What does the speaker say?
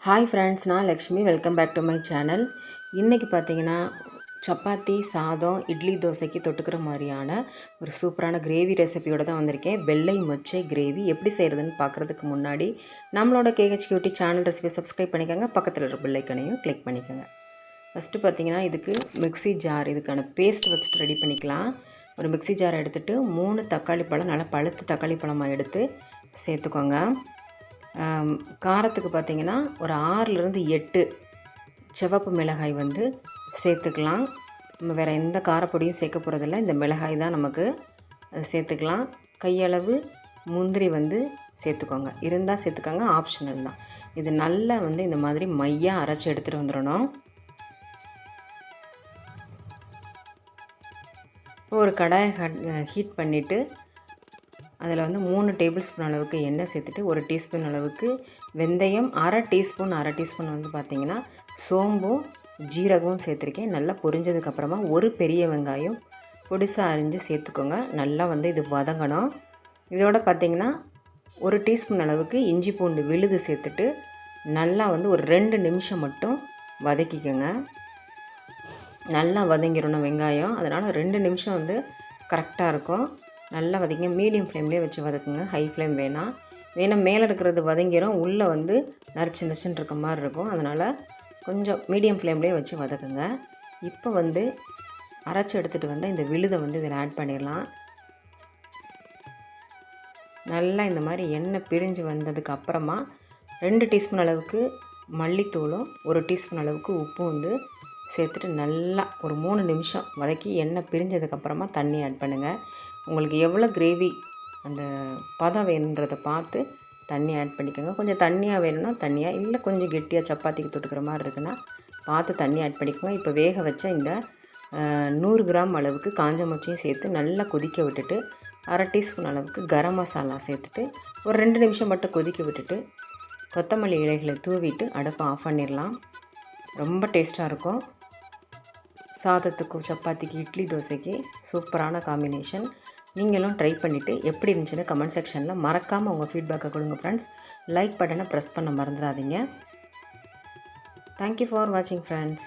Hi friends, நான் Lakshmi. Welcome back to my channel. இன்றைக்கி பார்த்தீங்கன்னா சப்பாத்தி, சாதம், இட்லி, தோசைக்கு தொட்டுக்கிற மாதிரியான ஒரு சூப்பரான கிரேவி ரெசிபியோடு தான் வந்திருக்கேன். வெள்ளை மொச்சை கிரேவி எப்படி செய்கிறதுன்னு பார்க்குறதுக்கு முன்னாடி நம்மளோட KHQT சேனல் ரெசிபி சப்ஸ்கிரைப் பண்ணிக்கோங்க. பக்கத்தில் இருக்கிற பெல் ஐக்கனையும் கிளிக் பண்ணிக்கோங்க. ஃபஸ்ட்டு பார்த்திங்கன்னா இதுக்கு மிக்ஸி ஜார், இதுக்கான பேஸ்ட் ஃபஸ்ட்டு ரெடி பண்ணிக்கலாம். ஒரு மிக்ஸி ஜார் எடுத்துகிட்டு 3 தக்காளி பழம், நல்லா பழுத்து தக்காளி பழமாக எடுத்து சேர்த்துக்கோங்க. காரத்துக்கு பார்த்திங்கன்னா ஒரு 6லேருந்து 8 சிவப்பு மிளகாய் வந்து சேர்த்துக்கலாம். நம்ம வேறு எந்த காரப்பொடியும் சேர்க்க போகிறதில்ல, இந்த மிளகாய் தான் நமக்கு சேர்த்துக்கலாம். கையளவு முந்திரி வந்து சேர்த்துக்கோங்க, இருந்தால் சேர்த்துக்கோங்க, ஆப்ஷனல் தான். இது நல்லா வந்து இந்த மாதிரி மையாக அரைச்சி எடுத்துகிட்டு வந்துடணும். ஒரு கடாயை ஹீட் பண்ணிவிட்டு அதில் வந்து 3 டேபிள் ஸ்பூன் அளவுக்கு எண்ணெய் சேர்த்துட்டு 1 டீஸ்பூன் அளவுக்கு வெந்தயம், அரை டீஸ்பூன் வந்து பார்த்திங்கன்னா சோம்பும் ஜீரகமும் சேர்த்துருக்கேன். நல்லா பொரிஞ்சதுக்கப்புறமா ஒரு பெரிய வெங்காயம் பொடிசாக அரிஞ்சு சேர்த்துக்கோங்க. நல்லா வந்து இது வதங்கணும். இதோட பார்த்திங்கன்னா 1 டீஸ்பூன் அளவுக்கு இஞ்சி பூண்டு விழுது சேர்த்துட்டு நல்லா வந்து ஒரு 2 நிமிஷம் மட்டும் வதக்கிக்கோங்க. நல்லா வதங்கிடணும் வெங்காயம், அதனால் 2 நிமிஷம் வந்து கரெக்டாக இருக்கும். நல்லா வதக்கிங்க. மீடியம் ஃப்ளேம்லேயே வச்சு வதக்குங்க, ஹை ஃப்ளேம் வேணாம். மேலே இருக்கிறது வதங்கிடும், உள்ளே வந்து நறுச்சுன்னு இருக்க மாதிரி இருக்கும். அதனால் கொஞ்சம் மீடியம் ஃப்ளேம்லேயே வச்சு வதக்குங்க. இப்போ வந்து அரைச்சி எடுத்துகிட்டு வந்து இந்த விழுதை வந்து இதில் ஆட் பண்ணிடலாம். நல்லா இந்த மாதிரி எண்ணெய் பிரிஞ்சு வந்ததுக்கு அப்புறமா 2 டீஸ்பூன் அளவுக்கு மல்லித்தூளும் 1 டீஸ்பூன் அளவுக்கு உப்பும் வந்து சேர்த்துட்டு நல்லா ஒரு 3 நிமிஷம் வதக்கி எண்ணெய் பிரிஞ்சதுக்கப்புறமா தண்ணி ஆட் பண்ணுங்கள். உங்களுக்கு எவ்வளோ கிரேவி அந்த பதம் வேணுன்றதை பார்த்து தண்ணி ஆட் பண்ணிக்கோங்க. கொஞ்சம் தண்ணியாக வேணும்னா தண்ணியாக, இல்லை கொஞ்சம் கெட்டியாக சப்பாத்திக்கு தொட்டுக்கிற மாதிரி இருக்குன்னா பார்த்து தண்ணி ஆட் பண்ணிக்கோங்க. இப்போ வேக வச்ச இந்த 100 கிராம் அளவுக்கு காஞ்ச மொச்சையும் சேர்த்து நல்லா கொதிக்க விட்டுட்டு அரை டீஸ்பூன் அளவுக்கு கரம் மசாலா சேர்த்துட்டு ஒரு 2 நிமிஷம் மட்டும் கொதிக்க விட்டுட்டு கொத்தமல்லி இலைகளை தூவிட்டு அடுப்பை ஆஃப் பண்ணிடலாம். ரொம்ப டேஸ்ட்டாக இருக்கும். சாதத்துக்கும் சப்பாத்திக்கு, இட்லி, தோசைக்கு சூப்பரான காம்பினேஷன். நீங்களும் ட்ரை பண்ணிவிட்டு எப்படி இருந்துச்சுன்னு கமெண்ட் செக்ஷனில் மறக்காமல் உங்கள் ஃபீட்பேக்கை கொடுங்க ஃப்ரெண்ட்ஸ். லைக் பட்டனை ப்ரெஸ் பண்ண மறந்துடாதீங்க. தேங்க்யூ ஃபார் வாட்சிங் ஃப்ரெண்ட்ஸ்.